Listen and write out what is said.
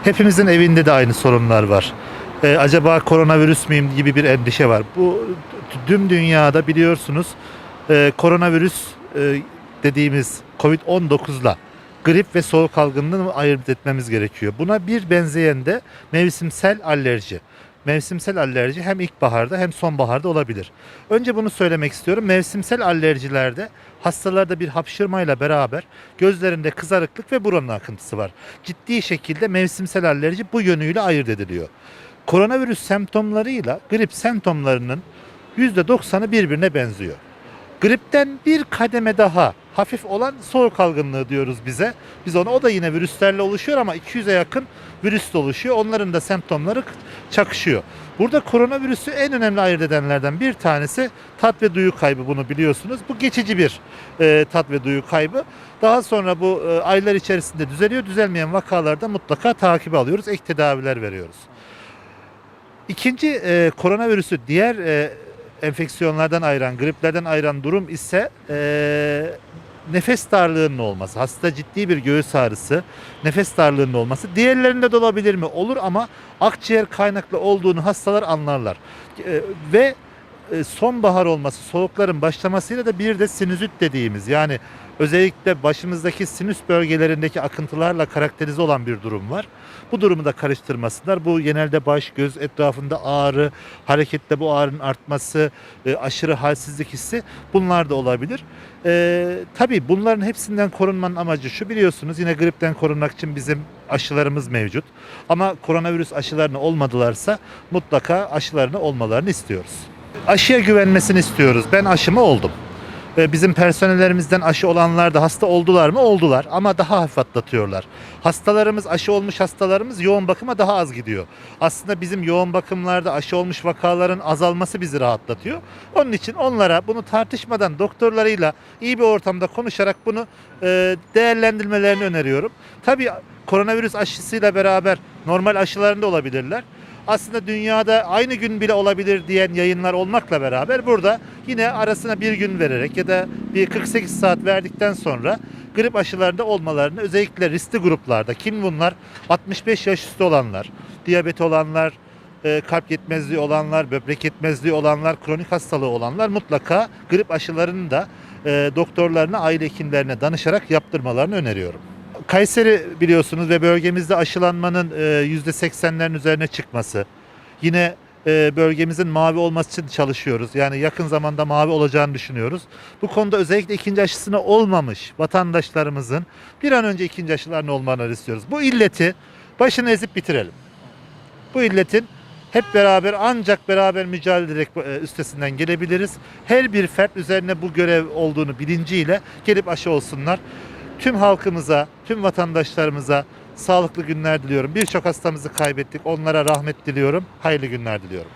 Hepimizin evinde de aynı sorunlar var. Acaba koronavirüs müyüm gibi bir endişe var. Bu tüm dünyada biliyorsunuz koronavirüs dediğimiz Covid-19'la grip ve soğuk algınlığını ayırt etmemiz gerekiyor. Buna bir benzeyen de mevsimsel alerji. Mevsimsel alerji hem ilkbaharda hem sonbaharda olabilir. Önce bunu söylemek istiyorum. Mevsimsel alerjilerde hastalarda bir hapşırmayla beraber gözlerinde kızarıklık ve burun akıntısı var. Ciddi şekilde mevsimsel alerji bu yönüyle ayırt ediliyor. Koronavirüs semptomlarıyla grip semptomlarının %90'ı birbirine benziyor. Gripten bir kademe daha hafif olan soğuk algınlığı diyoruz bize. Biz ona, o da yine virüslerle oluşuyor ama 200'e yakın virüsle oluşuyor. Onların da semptomları çakışıyor. Burada koronavirüsü en önemli ayırt edenlerden bir tanesi tat ve duyu kaybı, bunu biliyorsunuz. Bu geçici bir tat ve duyu kaybı. Daha sonra bu aylar içerisinde düzeliyor. Düzelmeyen vakalarda mutlaka takibe alıyoruz. Ek tedaviler veriyoruz. İkinci koronavirüsü diğer enfeksiyonlardan ayıran, griplerden ayıran durum ise nefes darlığının olması. Hasta ciddi bir göğüs ağrısı, nefes darlığının olması. Diğerlerinde de olabilir mi? Olur ama akciğer kaynaklı olduğunu hastalar anlarlar. Ve sonbahar olması, soğukların başlamasıyla da bir de sinüzit dediğimiz, yani özellikle başımızdaki sinüs bölgelerindeki akıntılarla karakterize olan bir durum var. Bu durumu da karıştırmasınlar. Bu genelde baş, göz etrafında ağrı, harekette bu ağrının artması, aşırı halsizlik hissi, bunlar da olabilir. Tabii bunların hepsinden korunmanın amacı şu, biliyorsunuz, yine gripten korunmak için bizim aşılarımız mevcut. Ama koronavirüs aşılarını olmadılarsa mutlaka aşılarını olmalarını istiyoruz. Aşıya güvenmesini istiyoruz. Ben aşımı oldum. Bizim personellerimizden aşı olanlar da hasta oldular mı? Oldular ama daha hafif atlatıyorlar. Hastalarımız, aşı olmuş hastalarımız yoğun bakıma daha az gidiyor. Aslında bizim yoğun bakımlarda aşı olmuş vakaların azalması bizi rahatlatıyor. Onun için onlara bunu tartışmadan doktorlarıyla iyi bir ortamda konuşarak bunu değerlendirmelerini öneriyorum. Tabii koronavirüs aşısıyla beraber normal aşılarında olabilirler. Aslında dünyada aynı gün bile olabilir diyen yayınlar olmakla beraber burada yine arasına bir gün vererek ya da bir 48 saat verdikten sonra grip aşılarında olmalarını, özellikle riskli gruplarda, kim bunlar? 65 yaş üstü olanlar, diyabet olanlar, kalp yetmezliği olanlar, böbrek yetmezliği olanlar, kronik hastalığı olanlar mutlaka grip aşılarını da doktorlarına, aile hekimlerine danışarak yaptırmalarını öneriyorum. Kayseri biliyorsunuz ve bölgemizde aşılanmanın %80'lerin üzerine çıkması. Yine bölgemizin mavi olması için çalışıyoruz. Yani yakın zamanda mavi olacağını düşünüyoruz. Bu konuda özellikle ikinci aşısına olmamış vatandaşlarımızın bir an önce ikinci aşılarını olmalarını istiyoruz. Bu illeti başını ezip bitirelim. Bu illetin hep beraber, ancak beraber mücadele ederek üstesinden gelebiliriz. Her bir fert üzerine bu görev olduğunu bilinciyle gelip aşı olsunlar. Tüm halkımıza, tüm vatandaşlarımıza sağlıklı günler diliyorum. Birçok hastamızı kaybettik. Onlara rahmet diliyorum. Hayırlı günler diliyorum.